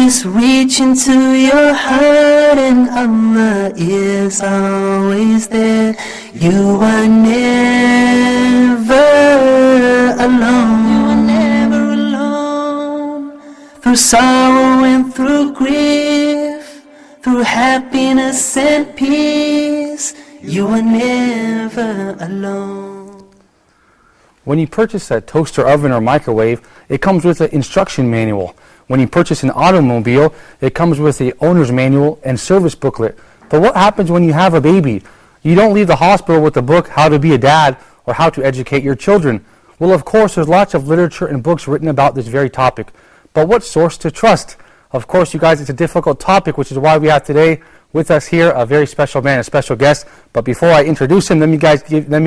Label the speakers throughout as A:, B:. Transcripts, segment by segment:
A: Just reach into your heart and Allah is always there. You are never alone. You are never alone. Through sorrow and through grief, through happiness and peace, you are never alone.
B: When you purchase a toaster oven or microwave, it comes with an instruction manual. When you purchase an automobile, it comes with the owner's manual and service booklet. But what happens when you have a baby? You don't leave the hospital with the book, How to Be a Dad, or How to Educate Your Children. Well, of course, there's lots of literature and books written about this very topic. But what source to trust? Of course, you guys, it's a difficult topic, which is why we have today with us here a very special man, a special guest. But before I introduce him, let me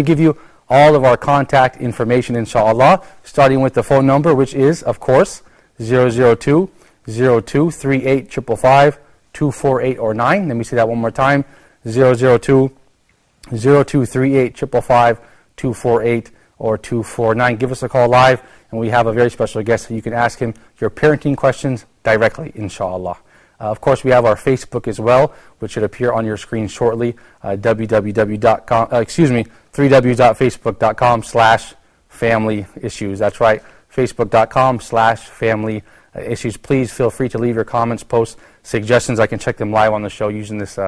B: give you all of our contact information, inshallah, starting with the phone number, which is, of course, 002-0238-555-248 or 9. Let me say that one more time. 002-0238-555-248 or 249. Give us a call live, and we have a very special guest so you can ask him your parenting questions directly, inshallah. Of course, we have our Facebook as well, which should appear on your screen shortly. www.facebook.com/family issues. That's right. Facebook.com/family issues. Please feel free to leave your comments, posts, suggestions. I can check them live on the show using this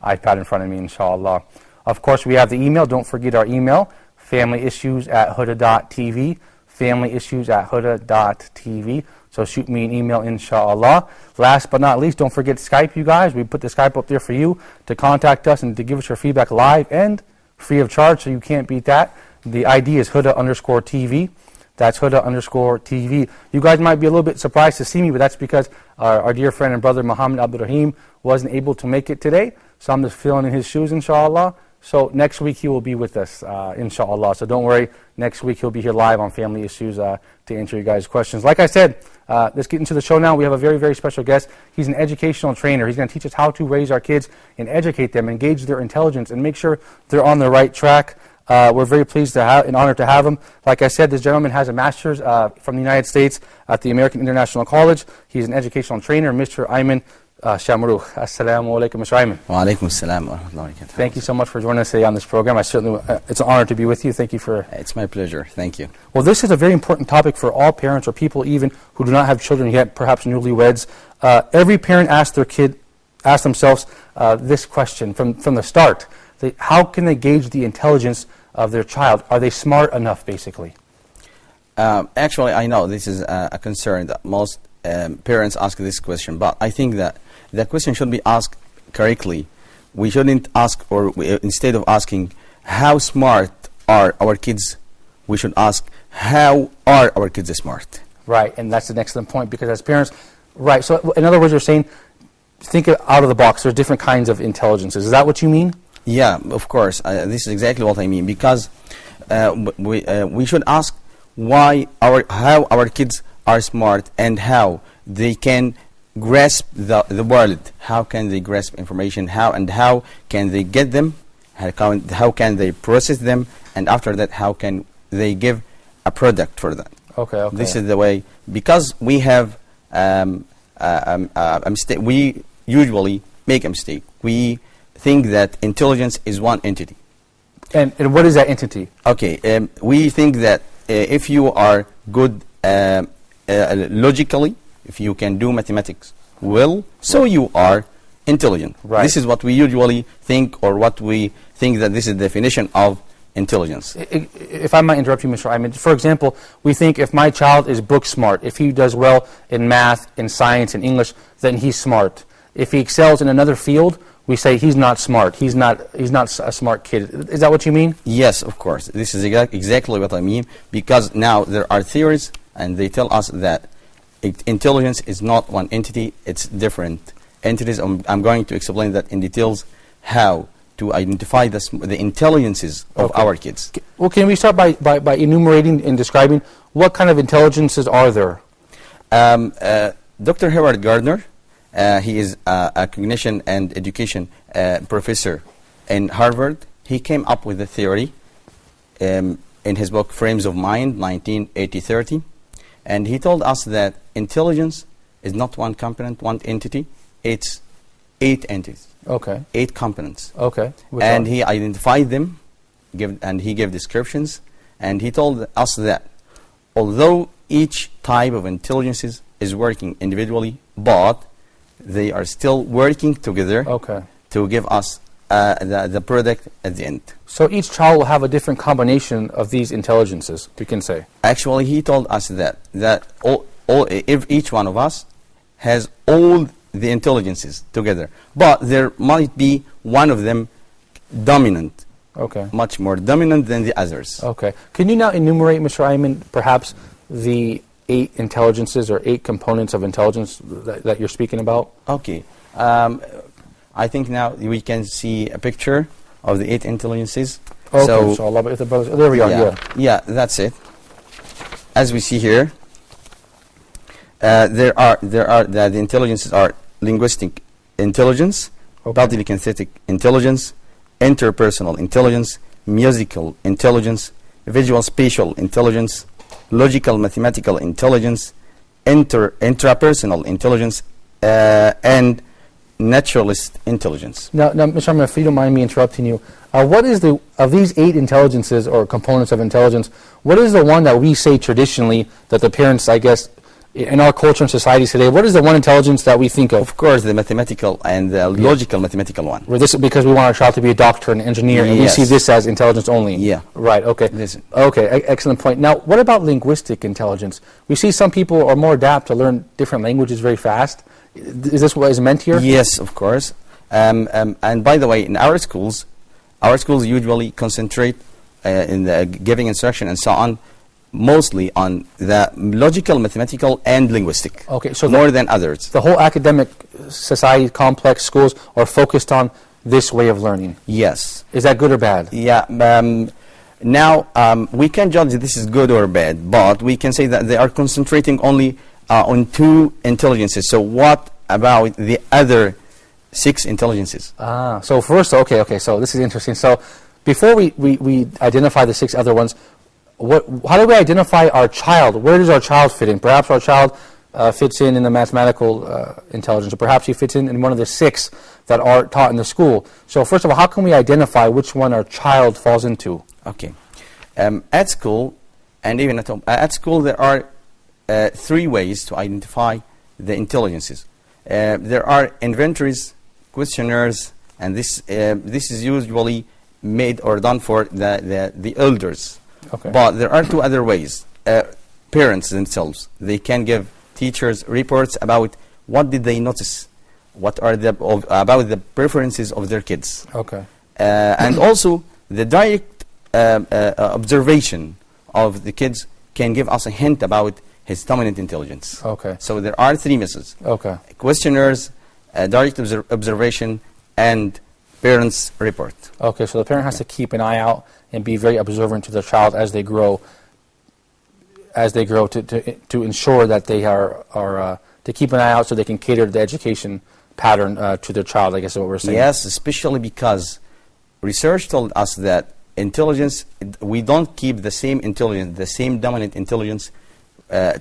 B: iPad in front of me, inshallah. Of course, we have the email. Don't forget our email, familyissues@huda.tv, familyissues@huda.tv. So shoot me an email, inshallah. Last but not least, don't forget Skype, you guys. We put the Skype up there for you to contact us and to give us your feedback live and free of charge, so you can't beat that. The ID is Huda_TV. That's Huda_TV. You guys might be a little bit surprised to see me, but that's because our dear friend and brother Muhammad Abdul Rahim wasn't able to make it today. So I'm just filling in his shoes, inshallah. So next week he will be with us, inshallah. So don't worry, next week he'll be here live on Family Issues to answer you guys' questions. Like I said, let's get into the show now. We have a very, very special guest. He's an educational trainer. He's going to teach us how to raise our kids and educate them, engage their intelligence, and make sure they're on the right track. We're very pleased and honored to have him. Like I said, this gentleman has a master's from the United States at the American International College. He's an educational trainer, Mr. Ayman Shamrukh. Assalamu alaikum, Mr. Ayman.
C: Wa alaikum assalam wa rahmatullahi wa barakatuh.
B: Thank you so much for joining us today on this program. It's an honor to be with you. Thank you for...
C: It's my pleasure. Thank you.
B: Well, this is a very important topic for all parents or people even who do not have children yet, perhaps newlyweds. Every parent asks themselves this question from the start. How can they gauge the intelligence of their child? Are they smart enough, basically?
C: Actually, I know this is a concern that most parents ask this question, but I think that the question should be asked correctly. We shouldn't ask, instead of asking how smart are our kids, we should ask how are our kids smart.
B: Right, and that's an excellent point, because as parents, right, so in other words, you're saying, think out of the box. There's different kinds of intelligences. Is that what you mean?
C: Yeah, of course. This is exactly what I mean, because we should ask how our kids are smart and how they can grasp the world. How can they grasp information? How can they get them? How can they process them? And after that, how can they give a product for that?
B: Okay.
C: This is the way, because we have we usually make a mistake. We think that intelligence is one entity.
B: And what is that entity?
C: Okay, we think that if you are good logically, if you can do mathematics well, so you are intelligent.
B: Right.
C: This is what we usually think, or what we think that this is the definition of intelligence.
B: If I might interrupt you, Mr. Ayman, for example, we think if my child is book smart, if he does well in math, in science, in English, then he's smart. If he excels in another field, we say he's not smart. He's not a smart kid. Is that what you mean?
C: Yes, of course. This is exactly what I mean, because now there are theories, and they tell us that intelligence is not one entity, it's different entities. I'm going to explain that in details, how to identify the intelligences of our kids.
B: Well, can we start by enumerating and describing what kind of intelligences are there?
C: Dr. Howard Gardner, he is a cognition and education professor in Harvard. He came up with a theory in his book Frames of Mind, 1980-30, and he told us that intelligence is not one component, one entity. It's 8 entities,
B: Okay.
C: 8 components.
B: Okay. Which
C: And
B: are-
C: he identified them, and he gave descriptions, and he told us that although each type of intelligences is working individually, but they are still working together
B: Okay.
C: to give us the product at the end.
B: So each child will have a different combination of these intelligences, we can say.
C: Actually, he told us that if each one of us has all the intelligences together, but there might be one of them dominant,
B: Okay.
C: much more dominant than the others.
B: Okay. Can you now enumerate, Mr. Ayman, perhaps the 8 intelligences or 8 components of intelligence that you're speaking about?
C: Okay. I think now we can see a picture of the 8 intelligences.
B: Okay,
C: So,
B: inshallah, but if the brothers, there we are, yeah.
C: yeah, that's it. As we see here, the intelligences are linguistic intelligence,
B: Okay.
C: bodily kinesthetic intelligence, interpersonal intelligence, musical intelligence, visual spatial intelligence, logical mathematical intelligence, intrapersonal intelligence, and naturalist intelligence.
B: Now, Mr. Ayman, if you don't mind me interrupting you, what is of these 8 intelligences or components of intelligence, what is the one that we say traditionally that the parents, I guess, in our culture and society today, what is the one intelligence that we think of?
C: Of course, the mathematical and the logical mathematical one.
B: Where this is because we want our child to be a doctor, an engineer, and we
C: Yes.
B: see this as intelligence only.
C: Yeah.
B: Right. Okay.
C: Listen.
B: Okay. Excellent point. Now, what about linguistic intelligence? We see some people are more adept to learn different languages very fast. Is this what is meant here?
C: Yes, of course. And by the way, in our schools usually concentrate in the giving instruction and so on, mostly on the logical, mathematical, and linguistic.
B: Okay, so
C: more than others.
B: The whole academic society, complex schools are focused on this way of learning.
C: Yes.
B: Is that good or bad?
C: Yeah. Now we can't judge if this is good or bad, but we can say that they are concentrating only on 2 intelligences. So what about the other 6 intelligences?
B: So first, okay, so this is interesting. So before we identify the 6 other ones, how do we identify our child? Where does our child fit in? Perhaps our child fits in the mathematical intelligence, or perhaps he fits in one of the 6 that are taught in the school. So first of all, how can we identify which one our child falls into?
C: Okay. At school, and even at home, at school there are 3 ways to identify the intelligences. There are inventories, questionnaires, and this is usually made or done for the elders.
B: Okay.
C: But there are 2 other ways. Parents themselves, they can give teachers reports about what did they notice, what are about the preferences of their kids.
B: Okay.
C: And also the direct observation of the kids can give us a hint about his dominant intelligence.
B: Okay.
C: So there are 3 methods:
B: Okay.
C: questionnaires, direct observation, and parents' report.
B: Okay, so the parent has to keep an eye out and be very observant to their child as they grow to ensure that they are to keep an eye out so they can cater the education pattern to their child, I guess is what we're saying.
C: Yes, especially because research told us that intelligence, we don't keep the same intelligence, the same dominant intelligence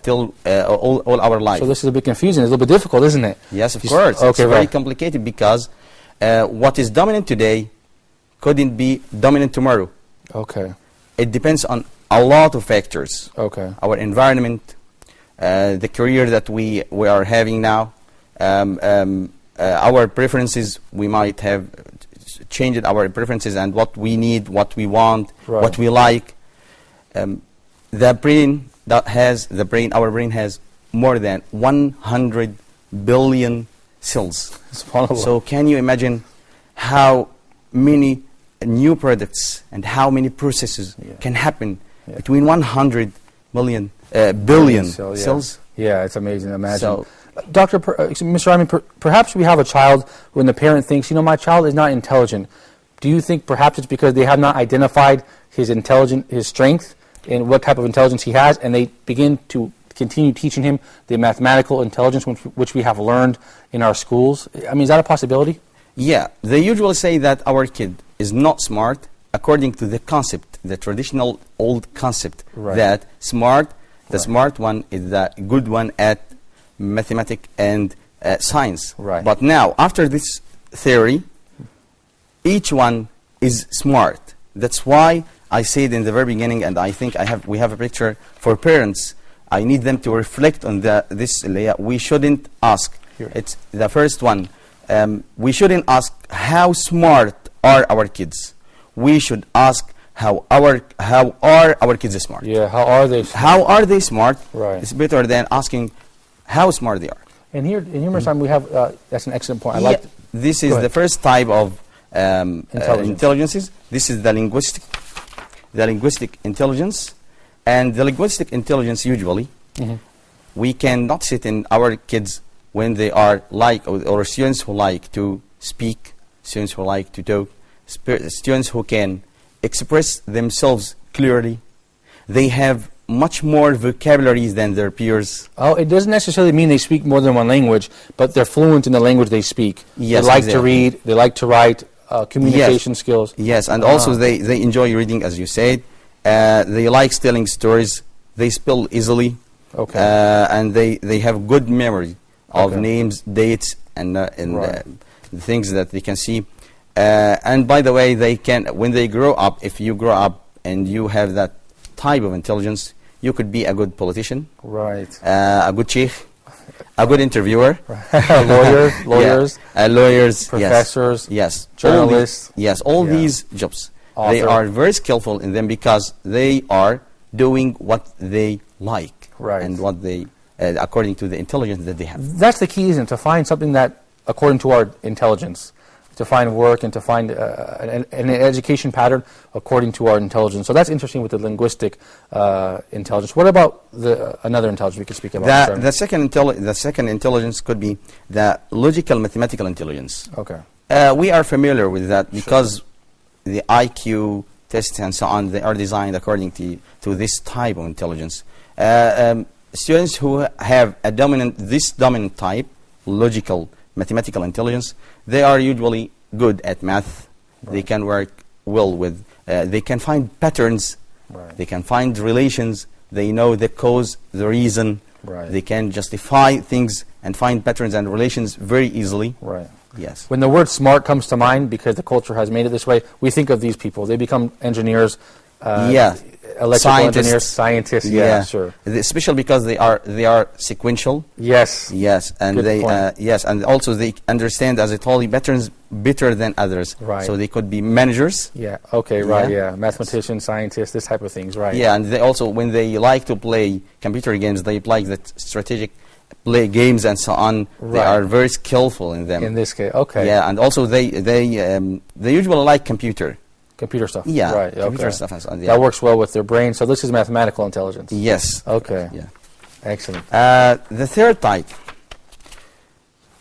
C: till all our life.
B: So this is a bit confusing. It's a little bit difficult, isn't it?
C: Yes, of course.
B: Okay,
C: it's very
B: right.
C: complicated because what is dominant today couldn't be dominant tomorrow.
B: Okay.
C: It depends on a lot of factors.
B: Okay.
C: Our environment, the career that we are having now, our preferences. We might have changed our preferences and what we need, what we want,
B: Right.
C: what we like. The brain our brain has more than 100 billion cells.
B: SubhanAllah.
C: So can you imagine how many new products and how many processes can happen between 100 billion cells?
B: Yeah, it's amazing to imagine.
C: So-
B: Mr. Ayman, perhaps we have a child when the parent thinks, my child is not intelligent. Do you think perhaps it's because they have not identified his strength and what type of intelligence he has, and they begin to continue teaching him the mathematical intelligence which we have learned in our schools? I mean, is that a possibility?
C: Yeah, they usually say that our kid is not smart according to the concept, the traditional old concept,
B: Right.
C: that the smart one is the good one at mathematics and science.
B: Right.
C: But now, after this theory, each one is smart. That's why I said in the very beginning, and I think we have a picture for parents. I need them to reflect on this layer. We shouldn't ask.
B: Here.
C: It's the first one. We shouldn't ask how smart are our kids. We should ask how are our kids smart.
B: Yeah, how are they?
C: How are they smart?
B: Right.
C: It's better than asking how smart they are.
B: And here in humorous time we have that's an excellent point. I
C: Yeah,
B: like
C: this
B: Go
C: is
B: ahead.
C: the first type of
B: Intelligence.
C: intelligences. This is the linguistic intelligence, and the linguistic intelligence usually we cannot sit in our kids when they are like or students who like to speak, students who like to talk, students who can express themselves clearly. They have much more vocabularies than their peers.
B: Oh, it doesn't necessarily mean they speak more than one language, but they're fluent in the language they speak.
C: Yes,
B: they like to
C: exactly.
B: read, they like to write, communication skills.
C: Yes, and also they enjoy reading, as you said. They like telling stories. They spell easily.
B: Okay.
C: And they have good memory of
B: Okay.
C: names, dates, and
B: Right.
C: the things that they can see. And by the way, they can, when they grow up, if you grow up and you have that type of intelligence, you could be a good politician,
B: Right.
C: a good sheikh, a good interviewer,
B: Lawyers,
C: lawyers,
B: professors,
C: yes,
B: journalists.
C: all
B: Yeah.
C: these jobs. They
B: Author.
C: are very skillful in them because they are doing what they like,
B: Right.
C: and what they, according to the intelligence that they have.
B: That's the key, isn't it? To find something that, according to our intelligence, to find work and to find an education pattern according to our intelligence. So that's interesting with the linguistic intelligence. What about another intelligence we could speak about?
C: The second intelligence could be the logical mathematical intelligence.
B: Okay.
C: We are familiar with that because the IQ tests and so on, they are designed according to this type of intelligence. Students who have this dominant type, logical mathematical intelligence, they are usually good at math.
B: Right.
C: They can work well with, they can find patterns,
B: Right.
C: they can find relations, they know the cause, the reason,
B: Right.
C: they can justify things and find patterns and relations very easily.
B: Right.
C: Yes.
B: When the word smart comes to mind, because the culture has made it this way, we think of these people. They become engineers, electrical engineers, scientists. Yeah, sure.
C: Especially because they are sequential.
B: Yes.
C: Yes, and
B: Good point.
C: yes, and also they understand, as I told you, patterns better than others.
B: Right.
C: So they could be managers.
B: Yeah. Okay. Right.
C: Yeah.
B: Yeah. Mathematicians, scientists, this type of things. Right.
C: Yeah, and they also, when they like to play computer games, they like the strategic play games and so on. They
B: Right.
C: are very skillful in them.
B: In this case. Okay.
C: Yeah, and also they usually like computer.
B: Computer stuff.
C: Yeah,
B: Right.
C: computer
B: Okay.
C: stuff and so on. Yeah.
B: That works well with their brain. So this is mathematical intelligence.
C: Yes.
B: Okay.
C: Yeah.
B: Excellent.
C: The third type,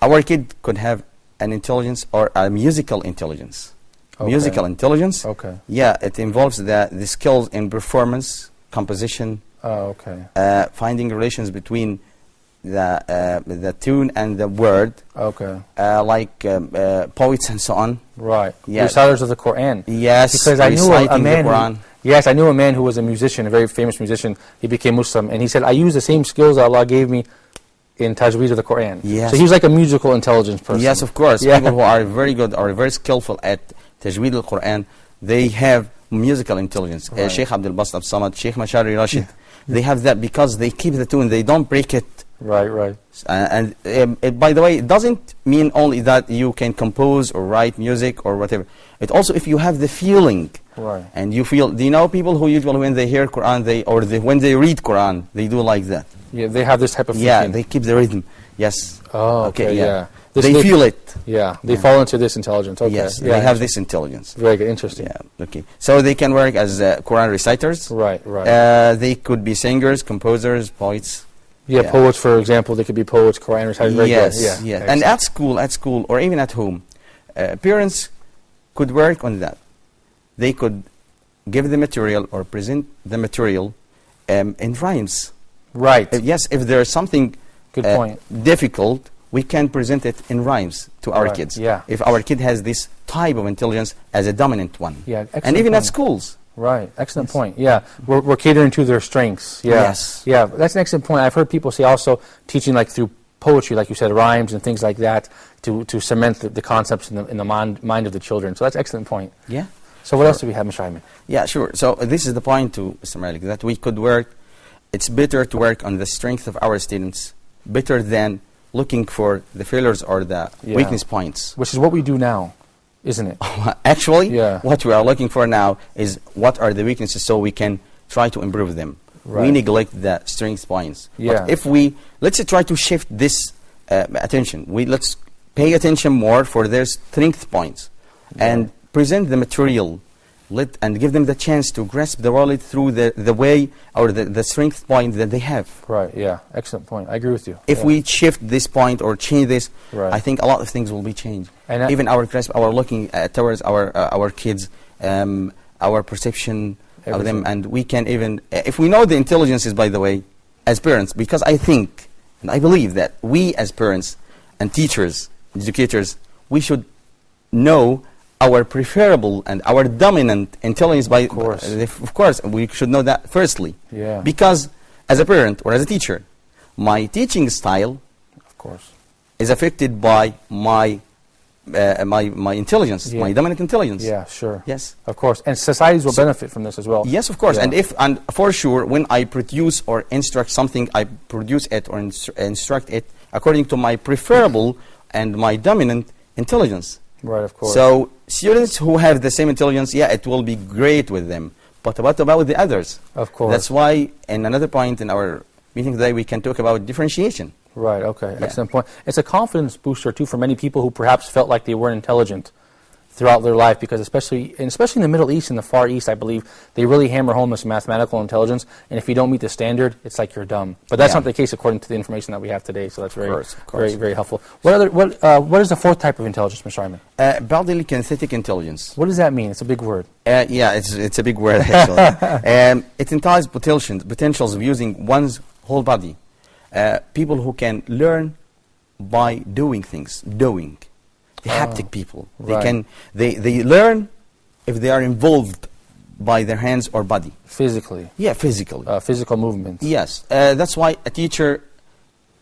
C: our kid could have an intelligence or a musical intelligence.
B: Okay.
C: Musical intelligence.
B: Okay.
C: Yeah, it involves the skills in performance, composition,
B: Oh, okay.
C: finding relations between the tune and the word,
B: Okay.
C: like poets and so on.
B: Right.
C: Yeah.
B: Reciters of the Quran.
C: Yes,
B: Because I knew a
C: reciting
B: man.
C: the Quran.
B: Yes, I knew a man who was a musician, a very famous musician. He became Muslim, and he said, "I use the same skills that Allah gave me in tajweed of the Quran."
C: Yes.
B: So he was like a musical intelligence person.
C: Yes, of course.
B: Yeah.
C: People who are very good or very skillful at tajweed al-Quran, they have musical intelligence.
B: Right.
C: Sheikh Abdul Basit Samad, Sheikh Mashari Rashid, they have that because they keep the tune, they don't break it.
B: Right. Right.
C: And by the way, it doesn't mean only that you can compose or write music or whatever. It also, if you have the feeling,
B: Right.
C: and you feel, do you know people who usually when they hear Quran, when they read Quran, they do like that.
B: Yeah, they have this type of
C: Yeah,
B: thinking.
C: they keep the rhythm. Yes.
B: Oh, okay. Yeah. This-
C: They feel it.
B: Yeah, they
C: Yeah.
B: fall into this intelligence. Okay.
C: Yes,
B: Yeah,
C: they have this intelligence.
B: Very good. Interesting.
C: Yeah, okay. So they can work as Quran reciters.
B: Right. Right.
C: They could be singers, composers, poets.
B: Yeah,
C: Yeah.
B: poets, for example, they could be poets, Quran reciters. Very
C: Yes,
B: good. Yeah,
C: yes.
B: excellent.
C: And at school, or even at home, parents could work on that. They could give the material or present the material in rhymes.
B: Right.
C: Yes, if there is something
B: Good point.
C: difficult, we can present it in rhymes to our
B: Right,
C: kids.
B: yeah.
C: If our kid has this type of intelligence as a dominant one.
B: Yeah, excellent
C: And even at
B: point.
C: schools.
B: Right. Excellent point. Yeah, we're catering to their strengths. Yeah.
C: Yes.
B: Yeah, that's an excellent point. I've heard people say also teaching like through poetry, like you said, rhymes and things like that, to cement the concepts in the mind of the children. So that's an excellent point.
C: Yeah.
B: So what else do we have, Mr. Ayman?
C: Yeah, sure. So this is the point to Mr. Malik, that we could work. It's better to work on the strength of our students, better than looking for the failures or the weakness points.
B: Which is what we do now, isn't it?
C: Actually,
B: Yeah.
C: what we are looking for now is what are the weaknesses so we can try to improve them.
B: Right.
C: We neglect the strength points.
B: Yeah.
C: But if we, let's say, try to shift this attention, let's pay attention more for their strength points and present the material and give them the chance to grasp the world through the way or the strength point that they have.
B: Right, yeah. Excellent point. I agree with you.
C: If we shift this point or change this,
B: Right.
C: I think a lot of things will be changed.
B: And
C: even our grasp, our looking towards our kids, our perception of them,
B: Everything.
C: and we can even, if we know the intelligences, by the way, as parents, because I think and I believe that we as parents and teachers, educators, we should know our preferable and our dominant intelligence. By of course, we should know that firstly.
B: Yeah.
C: Because as a parent or as a teacher, my teaching style,
B: Of course.
C: is affected by my my intelligence,
B: Yeah.
C: my dominant intelligence.
B: Yeah, sure.
C: Yes.
B: Of course. And societies will benefit from this as well.
C: Yes, of course.
B: Yeah.
C: And for sure, when I produce or instruct something, I produce it or instruct it according to my preferable and my dominant intelligence.
B: Right, of course.
C: So students who have the same intelligence, yeah, it will be great with them. But what about the others?
B: Of course.
C: That's why, in another point in our meeting today, we can talk about differentiation.
B: Right, okay.
C: Yeah.
B: Excellent point. It's a confidence booster, too, for many people who perhaps felt like they weren't intelligent throughout their life, because especially in the Middle East and the Far East, I believe, they really hammer home this mathematical intelligence, and if you don't meet the standard, it's like you're dumb. But that's
C: Yeah.
B: not the case according to the information that we have today, so that's very,
C: course.
B: very, very helpful. What is the fourth type of intelligence, Mr. Ayman?
C: Bodily kinesthetic intelligence.
B: What does that mean? It's a big word.
C: Yeah, it's a big word, actually. It entails potentials of using one's whole body. People who can learn by doing things, the haptic people.
B: right.
C: They learn if they are involved by their hands or body.
B: Physically.
C: Yeah, physically.
B: Physical movements.
C: Yes, that's why a teacher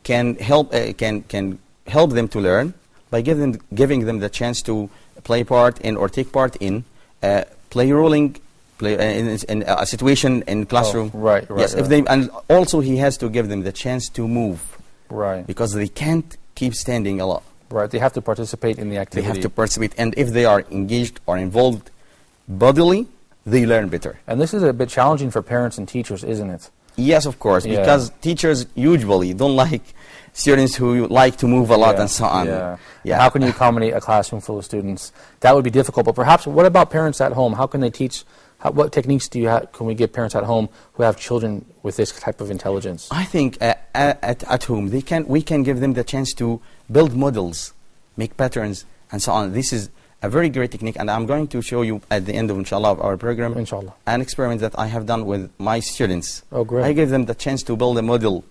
C: can help them to learn by giving them the chance to play part in or take part in play rolling. In a situation in classroom.
B: Oh, right.
C: Yes,
B: right.
C: if they, and also he has to give them the chance to move,
B: Right.
C: because they can't keep standing a lot.
B: Right. They have to participate in the
C: They
B: activity.
C: have to participate, and if they are engaged or involved bodily, they learn better.
B: And this is a bit challenging for parents and teachers, isn't it?
C: Yes, of course,
B: Yeah.
C: because teachers usually don't like students who like to move a lot and so on.
B: Yeah. How can you accommodate a classroom full of students? That would be difficult. But perhaps, what about parents at home? How can they teach? What techniques can we give parents at home who have children with this type of intelligence?
C: I think at home we can give them the chance to build models, make patterns, and so on. This is a very great technique, and I'm going to show you at the end of, inshallah, of our program,
B: Inshallah.
C: an experiment that I have done with my students.
B: Oh, great.
C: I gave them the chance to build a model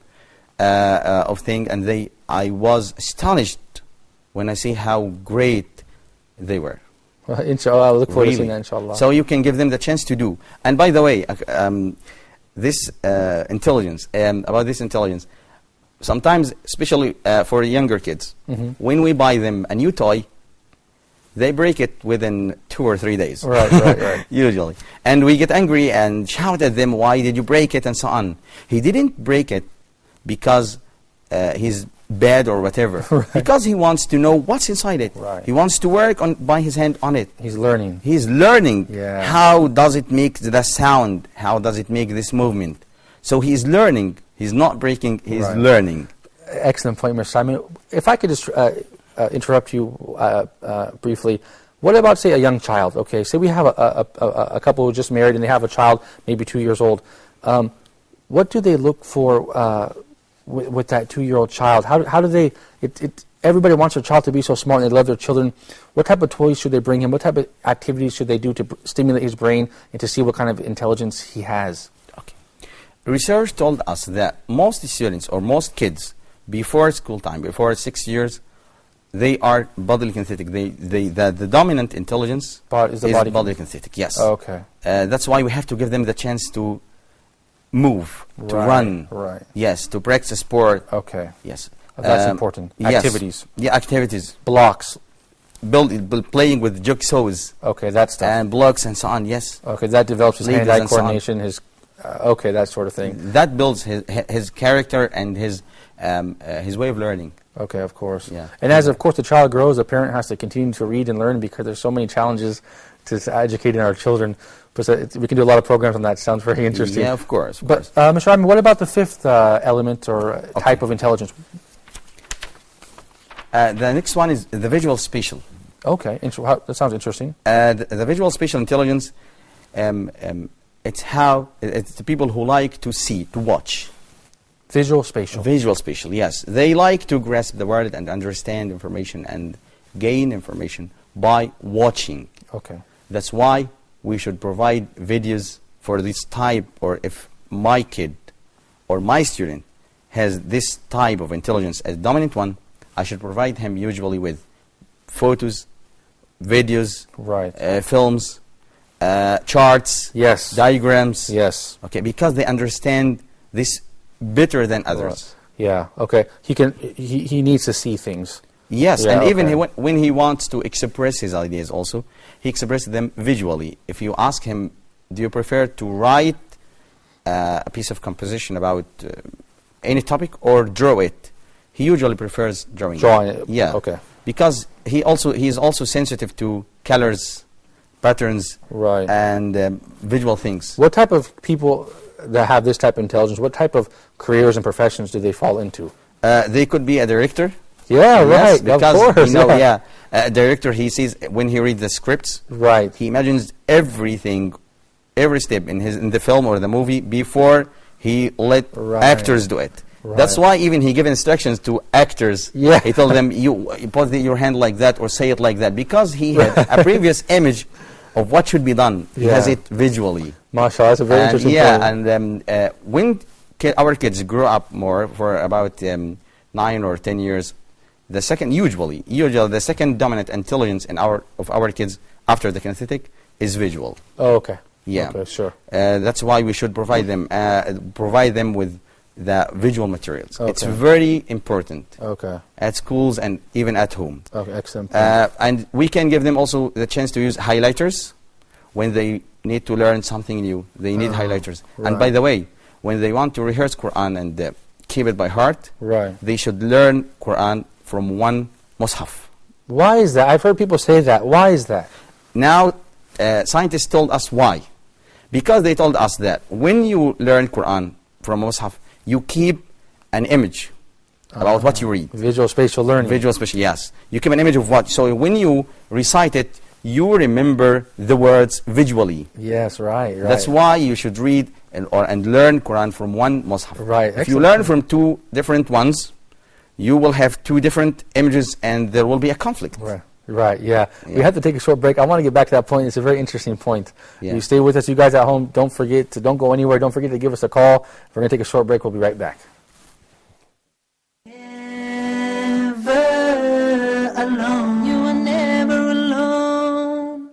C: of thing, and I was astonished when I see how great they were.
B: Inshallah, I look forward to
C: Really.
B: seeing that, inshallah.
C: So you can give them the chance to do. And by the way, this intelligence, about this intelligence, sometimes, especially for younger kids, when we buy them a new toy, they break it within 2 or 3 days.
B: Right.
C: Usually. And we get angry and shout at them, why did you break it, and so on. He didn't break it because he's bad or whatever.
B: Right.
C: Because he wants to know what's inside it.
B: Right.
C: He wants to work by his hand on it.
B: He's learning.
C: He's learning.
B: Yeah.
C: How does it make the sound? How does it make this movement? So he's learning. He's not breaking, he's
B: Right.
C: learning.
B: Excellent point, Mr. Simon. If I could just interrupt you briefly, what about, say, a young child? Okay, say we have a couple who just married and they have a child, maybe 2 years old. What do they look for with that 2-year-old child? How do they? Everybody wants their child to be so smart, and they love their children. What type of toys should they bring him? What type of activities should they do to stimulate his brain and to see what kind of intelligence he has?
C: Okay. Research told us that most students or most kids before school time, before 6 years, they are bodily kinesthetic. The dominant intelligence
B: Is the body
C: bodily kinesthetic. Yes.
B: Okay.
C: That's why we have to give them the chance to move, to
B: Right,
C: run.
B: right.
C: Yes, to practice sport.
B: Okay.
C: Yes.
B: That's important.
C: Yes.
B: Activities.
C: Yeah, activities.
B: Blocks.
C: Playing with jigsaws
B: Okay, that stuff.
C: and blocks and so on. Yes.
B: Okay, that develops his
C: Leaders
B: hand-eye
C: and so on.
B: coordination, his, okay, that sort of thing.
C: That builds his character and his way of learning.
B: Okay, of course.
C: Yeah.
B: And as, of course, the child grows, a parent has to continue to read and learn because there's so many challenges to educating our children. But we can do a lot of programs on that. Sounds very interesting.
C: Yeah, of course.
B: But, Mr. Rahman, what about the fifth element or type of intelligence?
C: The next one is the visual spatial.
B: Okay, that sounds interesting.
C: The visual spatial intelligence, it's the people who like to see, to watch.
B: Visual spatial.
C: Visual spatial, yes. They like to grasp the world and understand information and gain information by watching.
B: Okay.
C: That's why we should provide videos for this type, or if my kid or my student has this type of intelligence as dominant one, I should provide him usually with photos, videos,
B: right,
C: films, charts,
B: yes,
C: diagrams.
B: Yes.
C: Okay, because they understand this better than others.
B: Right. Yeah. Okay. He needs to see things.
C: Yes,
B: Yeah,
C: and even
B: okay.
C: when he wants to express his ideas also, he expresses them visually. If you ask him, do you prefer to write a piece of composition about any topic or draw it? He usually prefers drawing.
B: Drawing it.
C: Yeah.
B: Okay.
C: Because he is also sensitive to colors, patterns,
B: right,
C: and visual things.
B: What type of people that have this type of intelligence, what type of careers and professions do they fall into?
C: They could be a director.
B: Yeah,
C: Yes,
B: right,
C: because,
B: of course.
C: you know, yeah, a director, he sees, when he reads the scripts,
B: right,
C: he imagines everything, every step in the film or the movie before he let
B: right,
C: actors do it.
B: Right.
C: That's why even he gave instructions to actors.
B: Yeah.
C: He told them, you put your hand like that or say it like that, because he had a previous image of what should be done. He has it visually.
B: MashaAllah, that's a very interesting point.
C: And when our kids grow up more, for about 9 or 10 years, the second, usually the second dominant intelligence of our kids after the kinesthetic is visual.
B: Oh, okay.
C: Yeah.
B: Okay, sure.
C: That's why we should provide them with the visual materials.
B: Okay.
C: It's very important.
B: Okay.
C: At schools and even at home.
B: Okay, excellent.
C: And we can give them also the chance to use highlighters when they need to learn something new. They need highlighters.
B: Right.
C: And by the way, when they want to rehearse Quran and keep it by heart,
B: right,
C: they should learn Quran from one mushaf.
B: Why is that? I've heard people say that. Why is that?
C: Now, scientists told us why. Because they told us that when you learn Quran from a mushaf, you keep an image about what you read.
B: Visual spatial learning.
C: Visual spatial, yes. You keep an image of what. So when you recite it, you remember the words visually.
B: Yes, right.
C: That's why you should read and learn Quran from one mushaf.
B: Right.
C: If you learn from two different ones, you will have two different images and there will be a conflict.
B: Right. Right, yeah. We have to take a short break. I want to get back to that point. It's a very interesting point. Yeah. You stay with us. You guys at home, don't go anywhere. Don't forget to give us a call. We're going to take a short break. We'll be right back.
A: Never alone. You are never alone.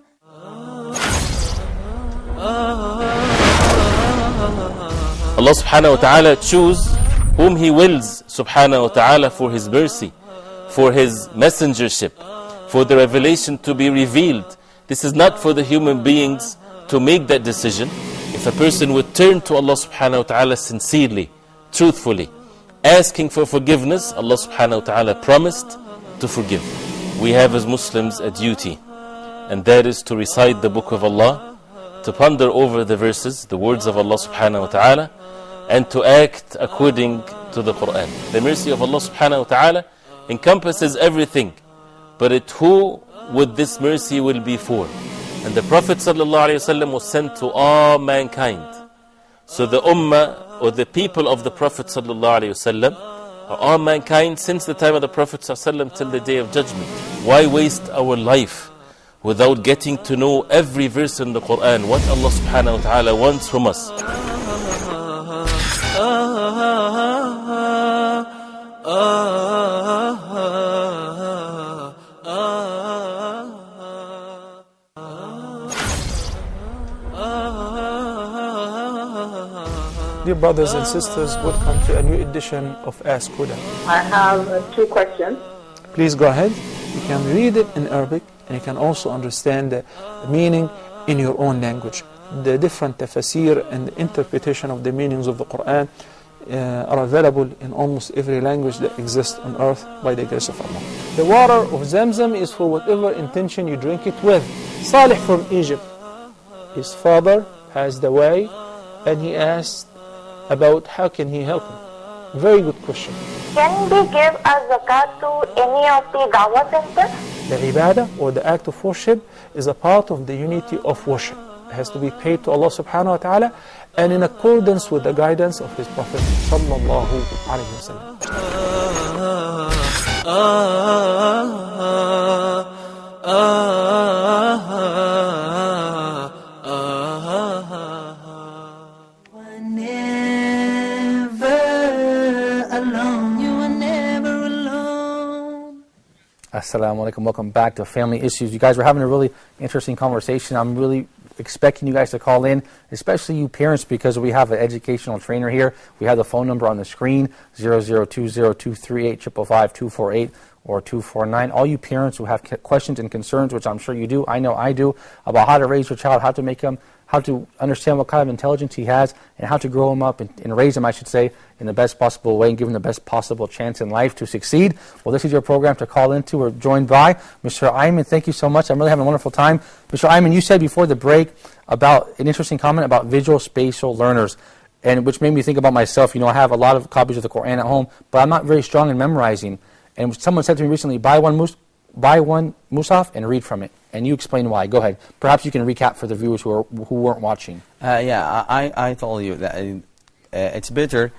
D: Allah subhanahu wa ta'ala choose whom He wills subhanahu wa ta'ala for His mercy, for His messengership, for the revelation to be revealed. This is not for the human beings to make that decision. If a person would turn to Allah subhanahu wa ta'ala sincerely, truthfully, asking for forgiveness, Allah subhanahu wa ta'ala promised to forgive. We have as Muslims a duty, and that is to recite the book of Allah, to ponder over the verses, the words of Allah subhanahu wa ta'ala, and to act according to the Quran. The mercy of Allah subhanahu wa ta'ala encompasses everything. But who would this mercy will be for? And the Prophet ﷺ was sent to all mankind. So the ummah, or the people of the Prophet ﷺ, are all mankind since the time of the Prophet ﷺ till the day of judgment. Why waste our life without getting to know every verse in the Quran, what Allah subhanahu wa ta'ala wants from us?
E: Dear brothers and sisters, welcome to a new edition of Ask Huda.
F: I have two questions.
E: Please go ahead. You can read it in Arabic and you can also understand the meaning in your own language. The different tafsir and the interpretation of the meanings of the Quran are available in almost every language that exists on earth by the grace of Allah. The water of Zamzam is for whatever intention you drink it with. Salih from Egypt, his father has the way and he asked about how can he help him. Very good question.
F: Can we give a zakat to any of the dawah centers?
E: The ibadah or the act of worship is a part of the unity of worship. It has to be paid to Allah subhanahu wa ta'ala and in accordance with the guidance of His Prophet sallallahu alayhi wa
B: Assalamu alaikum. Welcome back to Family Issues. You guys were having a really interesting conversation. I'm really expecting you guys to call in, especially you parents, because we have an educational trainer here. We have the phone number on the screen, 0020-238-555-248 or 249. All you parents who have questions and concerns, which I'm sure you do, I know I do, about how to raise your child, how to make him, how to understand what kind of intelligence he has, and how to grow him up and raise him, I should say, in the best possible way and give him the best possible chance in life to succeed. Well, this is your program to call into. We're joined by Mr. Ayman. Thank you so much. I'm really having a wonderful time. Mr. Ayman, you said before the break about an interesting comment about visual spatial learners, and which made me think about myself. You know, I have a lot of copies of the Quran at home, but I'm not very strong in memorizing. And someone said to me recently, buy one Musaf and read from it. And you explain why. Go ahead. Perhaps you can recap for the viewers who weren't watching.
C: I told you that it's better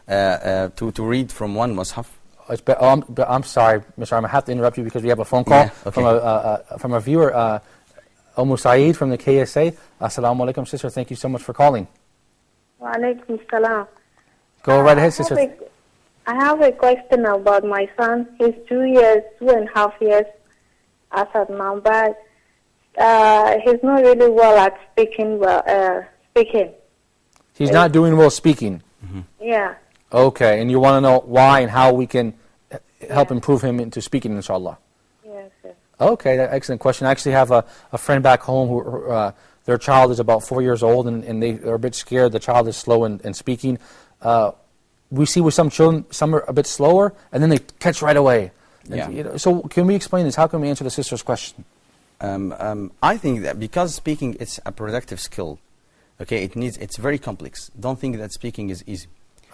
C: to read from one Mus'haf.
B: I'm sorry, Mr. Ayman, I have to interrupt you because we have a phone call from a viewer, Saeed from the KSA. Assalamu alaikum, sister. Thank you so much for calling.
F: Wa alaikum salam.
B: Go right ahead, sister.
F: I have a question about my son. He's 2.5 years as of now, but he's not really well at speaking.
B: He's not doing well speaking?
C: Mm-hmm.
F: Yeah.
B: Okay, and you want to know why and how we can help improve him into speaking, inshallah?
F: Yes, sir.
B: Okay, excellent question. I actually have a friend back home who their child is about 4 years old and they are a bit scared. The child is slow in speaking. We see with some children, some are a bit slower, and then they catch right away.
C: Yeah.
B: And, so can we explain this? How can we answer the sister's question?
C: I think that because speaking it's a productive skill, okay, it's very complex. Don't think that speaking is easy,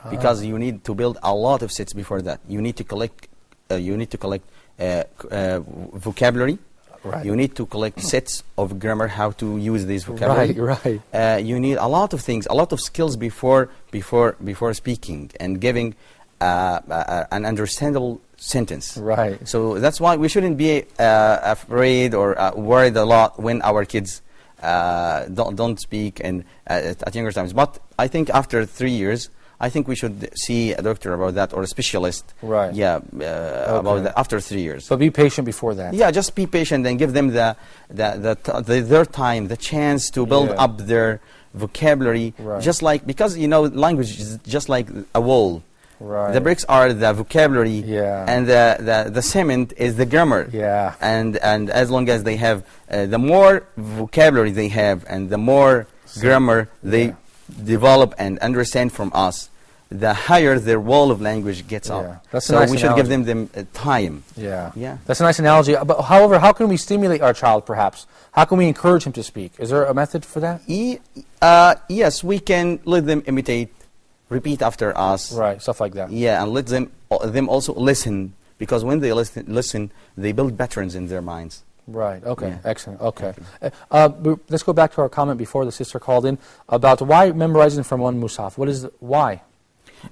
C: because you need to build a lot of sets before that. You need to collect vocabulary.
B: Right.
C: You need to collect sets of grammar, how to use these vocabulary.
B: Right.
C: You need a lot of things, a lot of skills before speaking and giving an understandable sentence.
B: Right.
C: So that's why we shouldn't be afraid or worried a lot when our kids don't speak and at younger times. But I think after 3 years, I think we should see a doctor about that or a specialist.
B: Right.
C: Yeah, about that after 3 years.
B: But be patient before that.
C: Yeah, just be patient and give them their time, the chance to build up their vocabulary.
B: Right.
C: Just like, because language is just like a wall.
B: Right.
C: The bricks are the vocabulary, and the cement is the grammar.
B: Yeah.
C: And as long as they have, the more vocabulary they have and the more grammar they develop and understand from us, the higher their wall of language gets up.
B: That's
C: so
B: a nice
C: we should
B: analogy.
C: give them time.
B: Yeah.
C: Yeah.
B: That's a nice analogy. But however, how can we stimulate our child, perhaps? How can we encourage him to speak? Is there a method for that?
C: Yes, we can let them imitate, repeat after us.
B: Right, stuff like that.
C: Yeah, and let them also listen, because when they listen, they build patterns in their minds.
B: Right, okay,
C: Yeah.
B: excellent, okay. Let's go back to our comment before the sister called in about why memorizing from one Musaf. Why?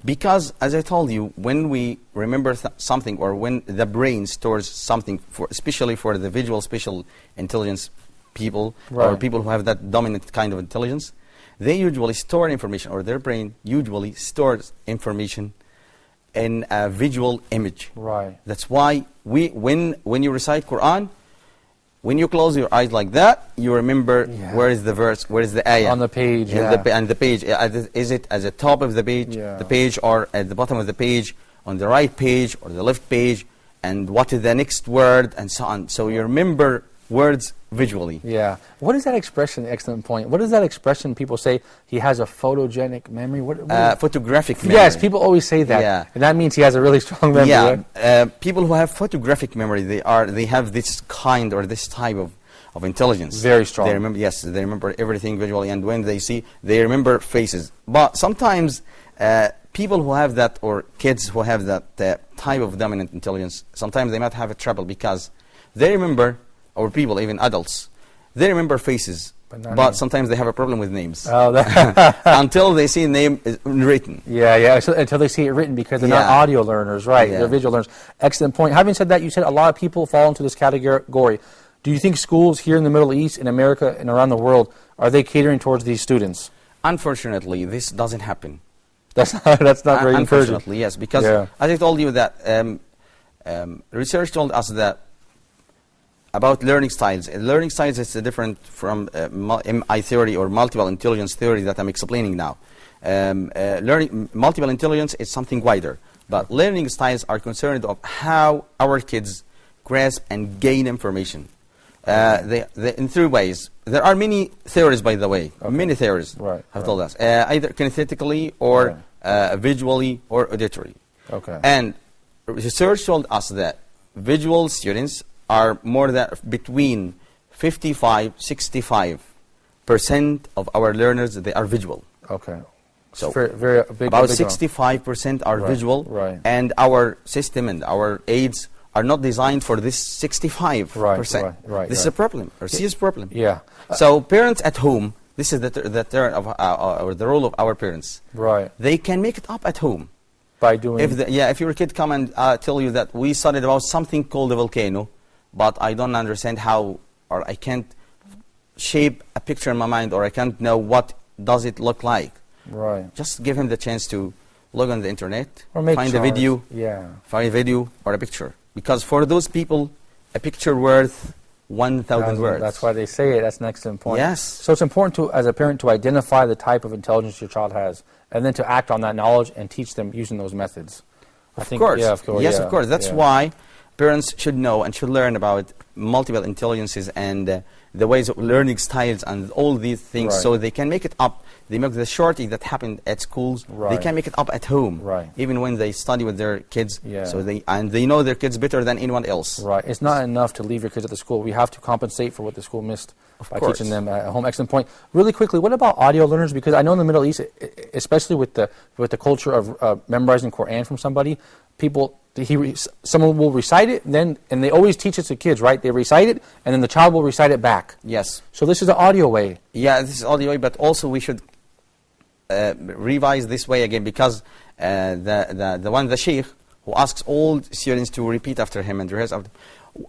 C: Because, as I told you, when we remember something, or when the brain stores something, especially for the visual spatial intelligence people, or people who have that dominant kind of intelligence, they usually store information, or their brain usually stores information in a visual image.
B: Right.
C: That's why when you recite Quran, When you close your eyes like that, you remember
B: Yeah.
C: where is the verse, where is the ayah.
B: On the page,
C: And
B: yeah.
C: and the page, is it at the top of the page, or at the bottom of the page, on the right page or the left page, and what is the next word, and so on. So you remember words visually.
B: Yeah. What is that expression? Excellent point. What is that expression people say? He has a photogenic memory. What
C: Photographic memory.
B: Yes, people always say that.
C: Yeah.
B: And that means he has a really strong memory.
C: Yeah,
B: Right?
C: people who have photographic memory, they have this kind or this type of intelligence.
B: Very strong.
C: They remember, yes, they remember everything visually, and when they see, they remember faces. But sometimes people who have that, or kids who have that type of dominant intelligence, sometimes they might have a trouble because they remember, or people, even adults, they remember faces, but sometimes they have a problem with names.
B: Oh, that
C: Until they see name is written.
B: yeah. So, until they see it written, because they're not
C: Yeah.
B: audio learners, right?
C: Yeah.
B: They're visual learners. Excellent point. Having said that, you said a lot of people fall into this category. Do you think schools here in the Middle East, in America, and around the world, are they catering towards these students?
C: Unfortunately, this doesn't happen.
B: That's not very encouraging.
C: Unfortunately, yes, because
B: Yeah.
C: as I told you that research told us that about learning styles. Learning styles is different from MI theory or multiple intelligence theory that I'm explaining now. Multiple intelligence is something wider, but learning styles are concerned of how our kids grasp and gain information. They in three ways. There are many theories, by the way, many theories have told us, either kinesthetically or visually or auditory.
B: Okay.
C: And research told us that visual students are more than between 55-65% of our learners. They are visual.
B: Okay.
C: So
B: very big,
C: about
B: big
C: 65% are visual, and our system and our aids are not designed for this 65%.
B: Right.
C: This is a problem, a serious problem.
B: Yeah.
C: So parents at home, this is the turn of or the role of our parents.
B: Right.
C: They can make it up at home.
B: By doing.
C: If your kid come and tell you that we studied about something called a volcano, but I don't understand how, or I can't shape a picture in my mind, or I can't know what does it look like.
B: Right.
C: Just give him the chance to log on the internet,
B: Or make
C: find a video, find a video or a picture. Because for those people, a picture worth 1,000 words.
B: That's why they say it. That's an excellent point.
C: Yes.
B: So it's important to, as a parent, to identify the type of intelligence your child has, and then to act on that knowledge and teach them using those methods.
C: Of course. Yes, of course. That's why parents should know and should learn about multiple intelligences and the ways of learning styles and all these things, so they can make it up. They make the shortage that happened at schools. They can make it up at home, even when they study with their kids. So they know their kids better than anyone else.
B: Right. It's not enough to leave your kids at the school. We have to compensate for what the school missed by teaching them at home. Excellent point. Really quickly, what about audio learners? Because I know in the Middle East, especially with the culture of memorizing Quran from somebody, someone will recite it, and they always teach it to kids, right? They recite it, and then the child will recite it back.
C: Yes.
B: So this is an audio way.
C: Yeah, this is audio way, but also we should revise this way again, because the sheikh who asks all students to repeat after him and rehearse after,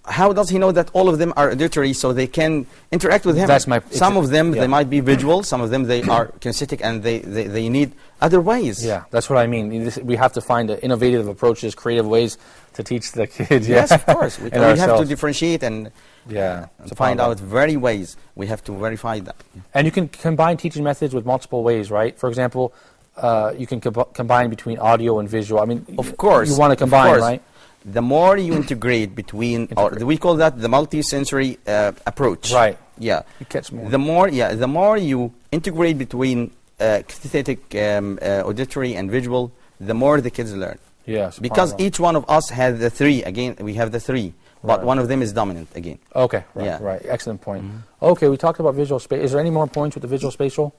C: how does he know that all of them are auditory so they can interact with him? Some of them, they might be visual, some of them they are kinesthetic, and they need other ways.
B: Yeah, that's what I mean. We have to find innovative approaches, creative ways to teach the kids.
C: Yes, of course. We have to differentiate and find out very ways. We have to verify that.
B: And you can combine teaching methods with multiple ways, right? For example, you can combine between audio and visual. I mean,
C: of course,
B: you want to combine, right?
C: The more you integrate between, we call that the multi-sensory approach.
B: Right.
C: Yeah.
B: You catch more.
C: The more you integrate between kinesthetic, auditory, and visual, the more the kids learn.
B: Yes.
C: Because each one of us has the three. Again, we have the three, but one of them is dominant again.
B: Okay. Right. Excellent point. Okay, we talked about visual space. Is there any more points with the visual spatial?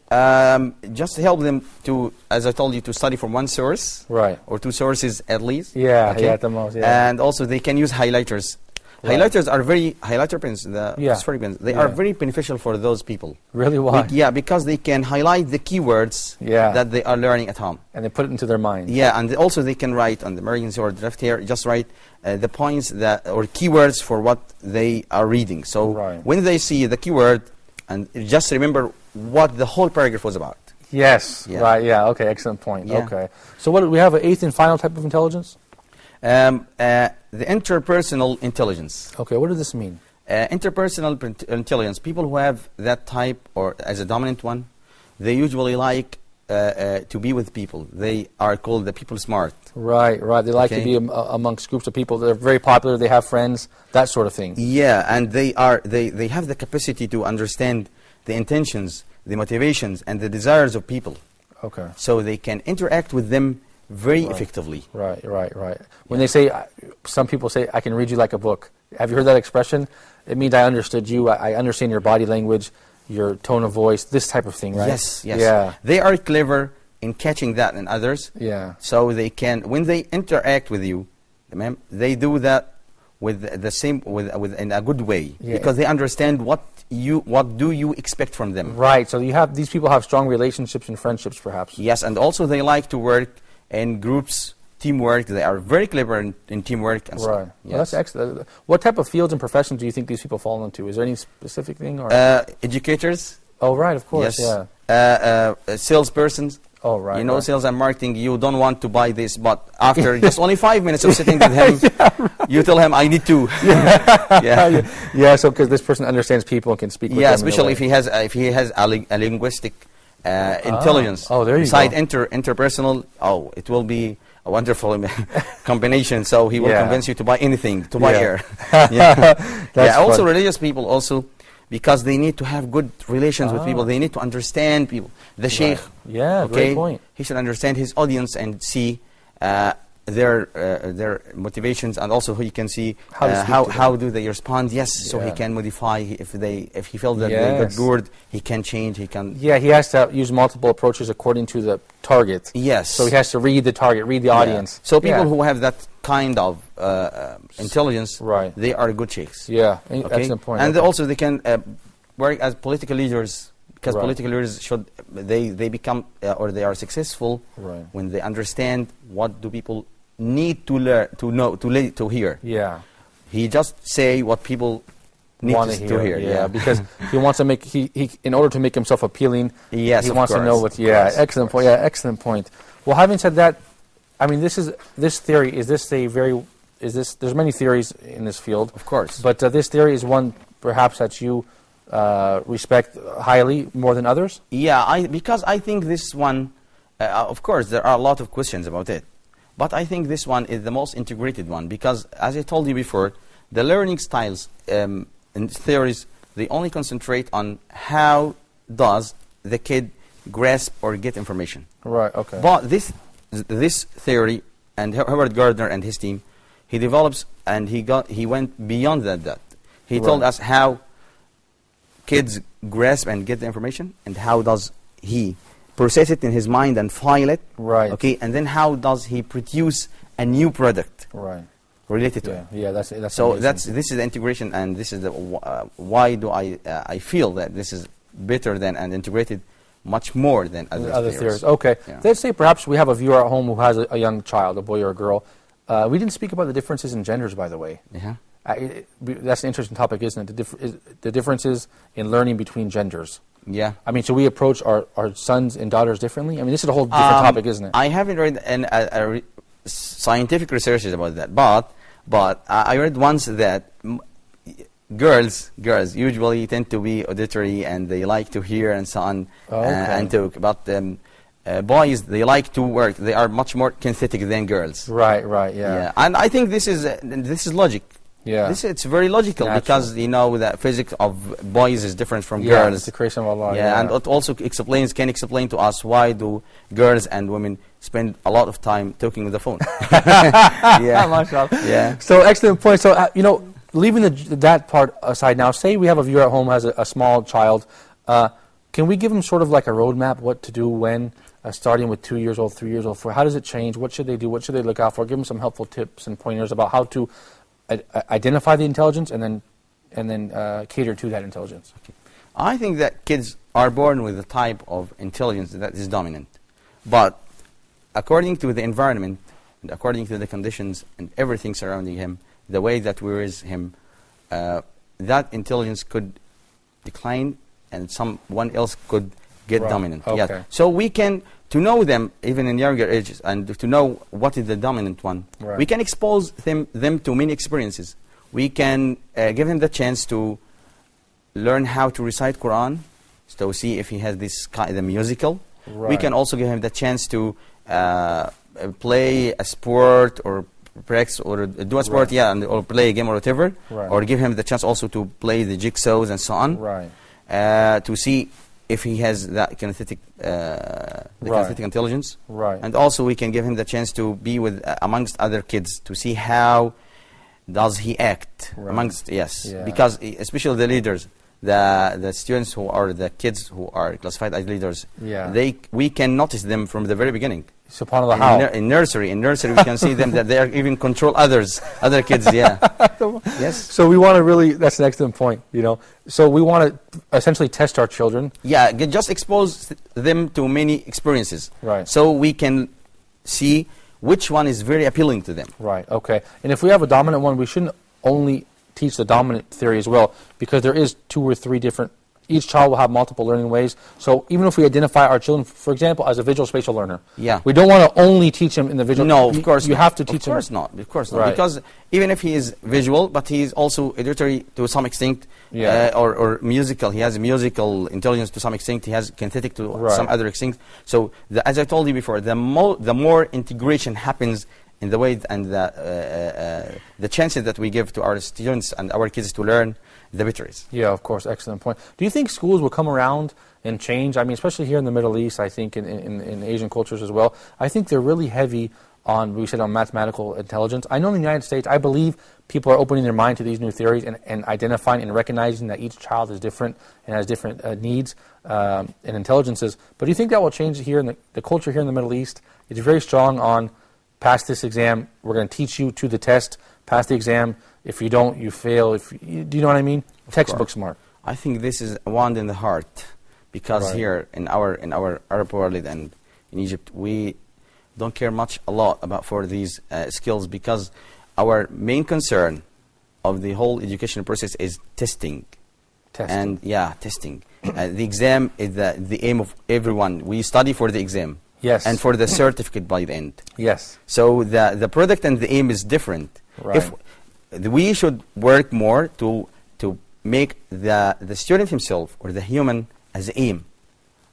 C: Just help them to, as I told you, to study from one source, or two sources at least.
B: At the most. Yeah.
C: And also they can use highlighters. Highlighters are highlighter pens, phosphoric pens. They are very beneficial for those people.
B: Really? Why?
C: Because they can highlight the keywords that they are learning at home.
B: And they put it into their mind.
C: Yeah, and also they can write on the margins or the left here, just write the points or keywords for what they are reading. So when they see the keyword, and just remember what the whole paragraph was about.
B: Yes. Right. Yeah. Okay. Excellent point. Okay. So what do we have? An eighth and final type of intelligence?
C: The interpersonal intelligence.
B: Okay, what does this mean?
C: Interpersonal intelligence, people who have that type or as a dominant one, they usually like to be with people. They are called the people smart.
B: Right. They like to be amongst groups of people. They're very popular. They have friends, that sort of thing.
C: Yeah, and they have the capacity to understand the intentions, the motivations, and the desires of people.
B: Okay.
C: So they can interact with them very effectively.
B: Right. When they say, some people say, I can read you like a book. Have you heard that expression? It means I understood you. I understand your body language, your tone of voice, this type of thing, right?
C: Yes.
B: Yeah.
C: They are clever in catching that in others.
B: Yeah.
C: So they can, when they interact with you, they do that with the same, with in a good way, because they understand what do you expect from them.
B: Right. So these people have strong relationships and friendships, perhaps.
C: Yes, and also they like to work in groups, teamwork. They are very clever in teamwork. And so on.
B: Well, that's excellent. What type of fields and professions do you think these people fall into? Is there any specific thing? Or
C: educators.
B: Oh, right, of course.
C: Yes.
B: Yeah.
C: Salespersons.
B: Oh, right.
C: You know, sales and marketing, you don't want to buy this, but after just only 5 minutes of sitting with him, you tell him, I need to.
B: Yeah, so because this person understands people and can speak with them.
C: Yeah, especially if he has a linguistic intelligence.
B: Oh, there you
C: Beside
B: go.
C: interpersonal, it will be a wonderful combination. So he will convince you to buy anything, to buy air. Also religious people also, because they need to have good relations with people. They need to understand people. The sheikh,
B: great point.
C: He should understand his audience and see their motivations, and also he can see how do they respond. So he can modify if he feels that they got bored, he can change. He can.
B: Yeah, he has to use multiple approaches according to the target.
C: Yes.
B: So he has to read the target, read the audience.
C: So people who have that kind of intelligence, they are good sheikhs.
B: Yeah, excellent point.
C: And also they can work as political leaders. Because political leaders they become or they are successful when they understand what do people need to learn, to hear.
B: Yeah,
C: he just say what people need to hear.
B: Yeah, because he wants to make in order to make himself appealing.
C: Yes,
B: he wants to know what. Yeah, excellent point. Yeah, excellent point. Well, having said that, I mean, this theory there's many theories in this field,
C: of course,
B: but this theory is one perhaps that you respect highly more than others?
C: Yeah, because I think this one, of course, there are a lot of questions about it. But I think this one is the most integrated one because, as I told you before, the learning styles and theories, they only concentrate on how does the kid grasp or get information.
B: Right, okay.
C: But this theory, and Howard Gardner and his team, he develops and he went beyond that. He told us how kids grasp and get the information, and how does he process it in his mind and file it.
B: Right.
C: Okay, and then how does he produce a new product.
B: Right.
C: Related to it.
B: Yeah, that's
C: so
B: amazing.
C: this is the integration, and this is the why do I feel that this is better than and integrated much more than other theories.
B: Okay.
C: Yeah.
B: Let's say perhaps we have a viewer at home who has a young child, a boy or a girl. We didn't speak about the differences in genders, by the way.
C: Yeah.
B: That's an interesting topic, isn't it? The differences in learning between genders.
C: Yeah.
B: I mean, should we approach our sons and daughters differently? I mean, this is a whole different topic, isn't it?
C: I haven't read scientific researches about that, but I read once that girls usually tend to be auditory and they like to hear and so on and talk. But boys, they like to work. They are much more kinesthetic than girls.
B: Right, yeah.
C: And I think this is logic.
B: Yeah.
C: It's very logical. Natural. Because the physics of boys is different from girls.
B: It's the creation of Allah.
C: Yeah, and it also can explain to us why do girls and women spend a lot of time talking with the phone.
B: Yeah. So excellent point. So leaving that part aside now, say we have a viewer at home who has a small child. Can we give them sort of like a roadmap, what to do when, starting with 2 years old, 3 years old, how does it change? What should they do? What should they look out for? Give them some helpful tips and pointers about how to identify the intelligence and then cater to that intelligence.
C: Okay. I think that kids are born with a type of intelligence that is dominant. But according to the environment and according to the conditions and everything surrounding him, the way that we raise him, that intelligence could decline and someone else could get dominant.
B: Okay.
C: Yeah. So we can, to know them even in younger ages and to know what is the dominant one, we can expose them to many experiences We can give him the chance to learn how to recite Quran, so see if he has this kind of musical.
B: Right.
C: We can also give him the chance to play a sport or practice or do a sport,
B: Right.
C: or play a game or whatever,
B: Right.
C: or give him the chance also to play the jigsaws and so on,
B: Right.
C: to see if he has that kinesthetic, kinesthetic intelligence.
B: Right.
C: And also we can give him the chance to be with amongst other kids to see how does he act
B: Right.
C: amongst, yes,
B: Yeah.
C: because especially the leaders, the students who are the kids who are classified as leaders,
B: Yeah.
C: we can notice them from the very beginning.
B: SubhanAllah, how?
C: In nursery we can see them that they are even control other kids. Yeah. Yes.
B: So we want to really, that's an excellent point, you know. So we want to essentially test our children.
C: Yeah, just expose them to many experiences.
B: Right.
C: So we can see which one is very appealing to them.
B: Right, okay. And if we have a dominant one, we shouldn't only teach the dominant theory as well, because there is 2 or 3 different, each child will have multiple learning ways. So even if we identify our children, for example, as a visual spatial learner,
C: Yeah.
B: we don't want to only teach them in the visual.
C: No, of course
B: You
C: not.
B: have to teach them.
C: Of course not. Of course not.
B: Right.
C: Because even if he is visual, but he is also auditory to some extent,
B: Yeah.
C: or musical. He has musical intelligence to some extent. He has kinesthetic to
B: Right.
C: some other extent. So as I told you before, the more integration happens in the way and the chances that we give to our students and our kids to learn, the better is.
B: Yeah, of course, excellent point. Do you think schools will come around and change? I mean, especially here in the Middle East, I think in Asian cultures as well, I think they're really heavy on, we said, on mathematical intelligence. I know in the United States, I believe people are opening their mind to these new theories and identifying and recognizing that each child is different and has different needs and intelligences. But do you think that will change here in the culture here in the Middle East? It's very strong on pass this exam, we're going to teach you to the test, pass the exam, if you don't, you fail. Do you know what I mean? Textbook smart.
C: I think this is a wound in the heart, because
B: Right.
C: here in our Arab world and in Egypt, we don't care a lot about for these skills, because our main concern of the whole education process is testing.
B: Testing.
C: And testing. The exam is the aim of everyone. We study for the exam.
B: Yes.
C: And for the certificate by the end.
B: Yes.
C: So the product and the aim is different.
B: Right.
C: If we should work more to make the student himself or the human as aim,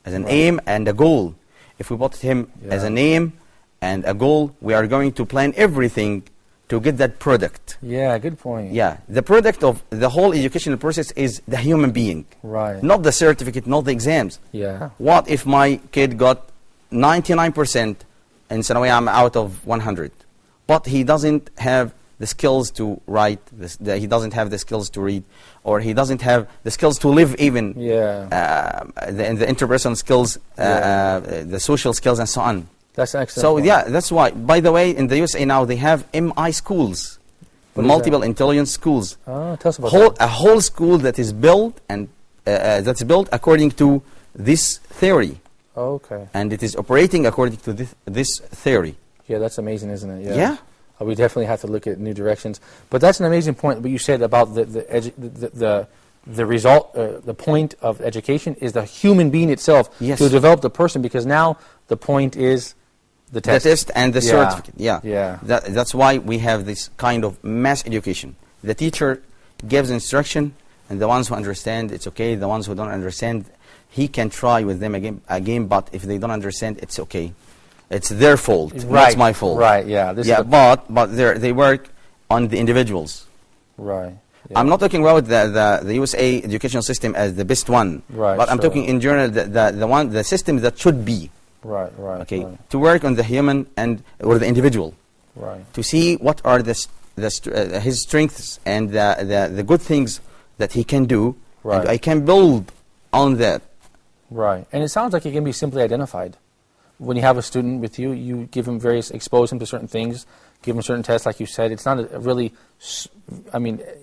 C: as an
B: Right.
C: aim and a goal. If we put him as an aim and a goal, we are going to plan everything to get that product.
B: Yeah, good point.
C: Yeah, the product of the whole educational process is the human being,
B: Right.
C: not the certificate, not the exams.
B: Yeah.
C: What if my kid got 99% in Sanawiyah out of 100, but he doesn't have the skills to write, he doesn't have the skills to read, or he doesn't have the skills to live even,
B: Yeah.
C: the interpersonal skills, the social skills and so on.
B: That's an excellent
C: So
B: point.
C: yeah, that's why, by the way, in the USA now they have MI schools,
B: What is
C: multiple intelligence schools.
B: Oh, tell us about that.
C: A whole school that is built and that's built according to this theory.
B: Okay.
C: And it is operating according to this theory.
B: Yeah, that's amazing, isn't it?
C: Yeah.
B: We definitely have to look at new directions. But that's an amazing point. What you said about the result, the point of education is the human being itself
C: Yes.
B: to develop the person. Because now the point is the test.
C: The test and the
B: Yeah.
C: certificate. Yeah.
B: Yeah.
C: That's why we have this kind of mass education. The teacher gives instruction, and the ones who understand, it's okay. The ones who don't understand, he can try with them again. But if they don't understand, it's okay. It's their fault.
B: Right.
C: Not my fault.
B: Right. Yeah. This
C: Yeah.
B: is
C: But they work on the individuals.
B: right. Yeah.
C: I'm not talking about the USA educational system as the best one.
B: Right,
C: But I'm
B: sure.
C: talking in general the system that should be.
B: Right. Right.
C: Okay.
B: Right.
C: To work on the human or the individual.
B: Right.
C: To see what are his strengths and the good things that he can do.
B: Right.
C: And I can build on that.
B: Right. And it sounds like it can be simply identified. When you have a student with you, you give him expose him to certain things, give him certain tests, like you said. It's not a really,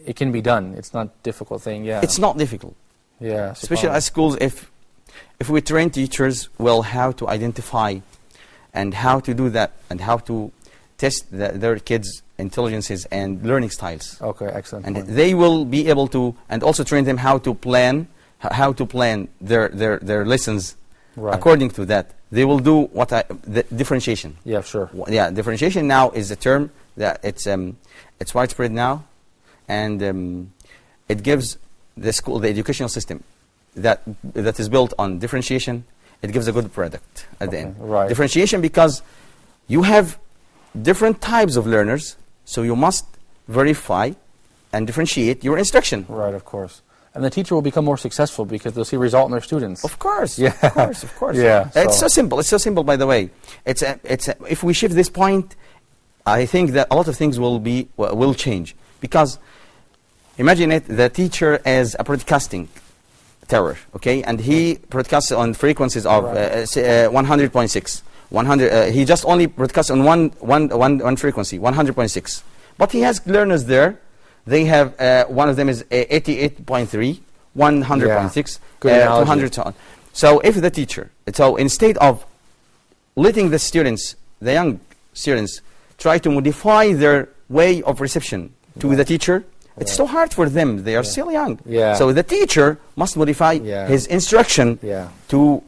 B: it can be done. It's not a difficult thing, yeah.
C: It's not difficult.
B: Yeah.
C: Especially at schools, if we train teachers well how to identify and how to do that and how to test their kids' intelligences and learning styles.
B: Okay, excellent.
C: And
B: point.
C: they will be able to, and also train them how to plan their lessons
B: Right.
C: according to that. They will do the differentiation.
B: Yeah, sure.
C: Yeah, differentiation now is a term that it's widespread now, and it gives the school, the educational system that is built on differentiation, it gives a good product at the end.
B: Right.
C: Differentiation because you have different types of learners, so you must verify and differentiate your instruction.
B: Right, of course. And the teacher will become more successful because they'll see result in their students.
C: Of course,
B: Yeah.
C: of course.
B: Yeah,
C: It's
B: so-
C: so simple. It's so simple, by the way. If we shift this point, I think that a lot of things will change. Because imagine it, the teacher is a broadcasting tower, okay, and he broadcasts on frequencies of 100.6. He just only broadcasts on one frequency, 100.6. But he has learners there. They have one of them is 88.3, 100.6,
B: Good analogy.
C: 200 so on. So if the teacher, so instead of letting the students, the young students, try to modify their way of reception to the teacher, it's so hard for them. They are still young.
B: Yeah.
C: So the teacher must modify his instruction to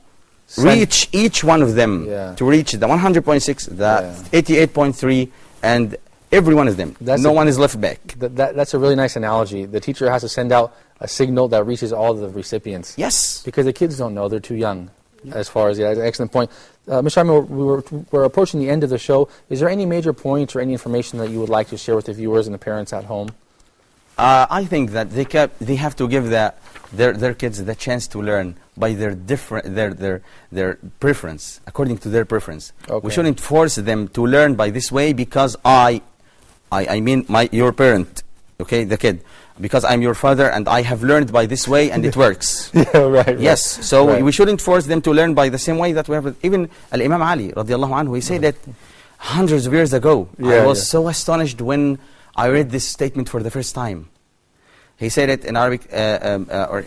C: reach each one of them, to reach the 100.6, the 88.3, and every one of them. No one is left back.
B: That's a really nice analogy. The teacher has to send out a signal that reaches all the recipients.
C: Yes.
B: Because the kids don't know. They're too young. As far as, that's an excellent point. Mr. Sharma, we're approaching the end of the show. Is there any major points or any information that you would like to share with the viewers and the parents at home?
C: I think that they have to give their kids the chance to learn by their preference, according to their preference.
B: Okay.
C: We shouldn't force them to learn by this way because I mean your parent, okay, the kid, because I'm your father and I have learned by this way and it works.
B: Right.
C: Yes, so we shouldn't force them to learn by the same way that we have. Even Al-Imam Ali, radiallahu anhu, he said that hundreds of years ago. I was so astonished when I read this statement for the first time. He said it in Arabic, or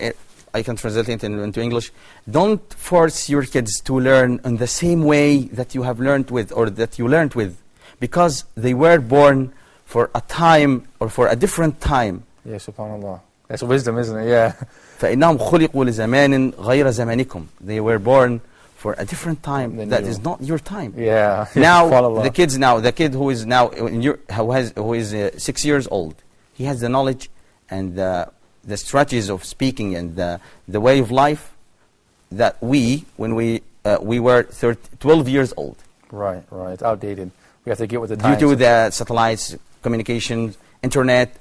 C: I can translate it into English. Don't force your kids to learn in the same way that you have learned with, or that you learned with, because they were born for a time or for a different time.
B: Yeah, subhanAllah. That's wisdom, isn't it? Yeah.
C: فإنهم خلقوا لزمان غير زمانكم. They were born for a different time that is not your time.
B: Yeah.
C: Now the kid who is now who is 6 years old, he has the knowledge and the strategies of speaking and the way of life that when we were 12 years old.
B: Right. It's outdated. We have to get with the times.
C: Due to the satellites, communications, internet,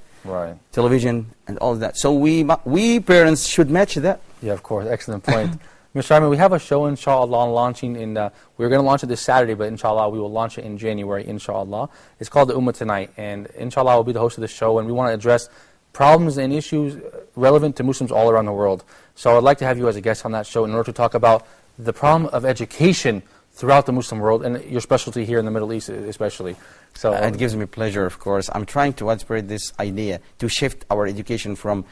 C: television, and all that. So we parents should match that.
B: Yeah, of course. Excellent point. Mr. Sharma, we have a show, inshallah, launching in, we're going to launch it this Saturday, but inshallah, we will launch it in January, inshallah. It's called The Ummah Tonight, and inshallah, I'll be the host of the show, and we want to address problems and issues relevant to Muslims all around the world. So I'd like to have you as a guest on that show in order to talk about the problem of education throughout the Muslim world, and your specialty here in the Middle East especially. So
C: it gives me pleasure, of course. I'm trying to spread this idea to shift our education from,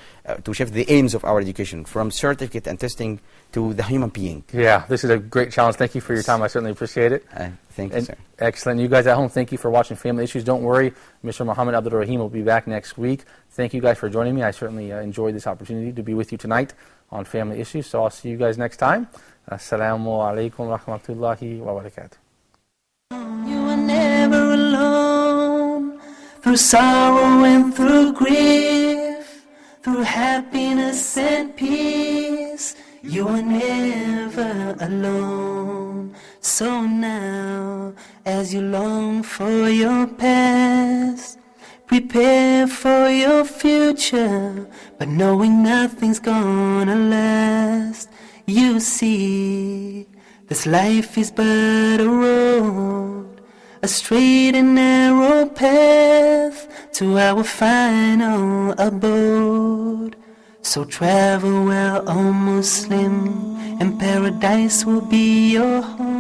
C: to shift the aims of our education from certificate and testing to the human being.
B: Yeah, this is a great challenge. Thank you for your time. I certainly appreciate it.
C: Thank you, sir.
B: Excellent. You guys at home, thank you for watching Family Issues. Don't worry, Mr. Muhammad Abdul Rahim will be back next week. Thank you guys for joining me. I certainly enjoyed this opportunity to be with you tonight on Family Issues. So I'll see you guys next time. Assalamu alaikum wa rahmatullahi wa barakatuh.
A: You are never alone, through sorrow and through grief, through happiness and peace. You are never alone. So now, as you long for your past, prepare for your future, but knowing nothing's gonna last. You see, this life is but a road, a straight and narrow path to our final abode. So travel well, O Muslim, and paradise will be your home.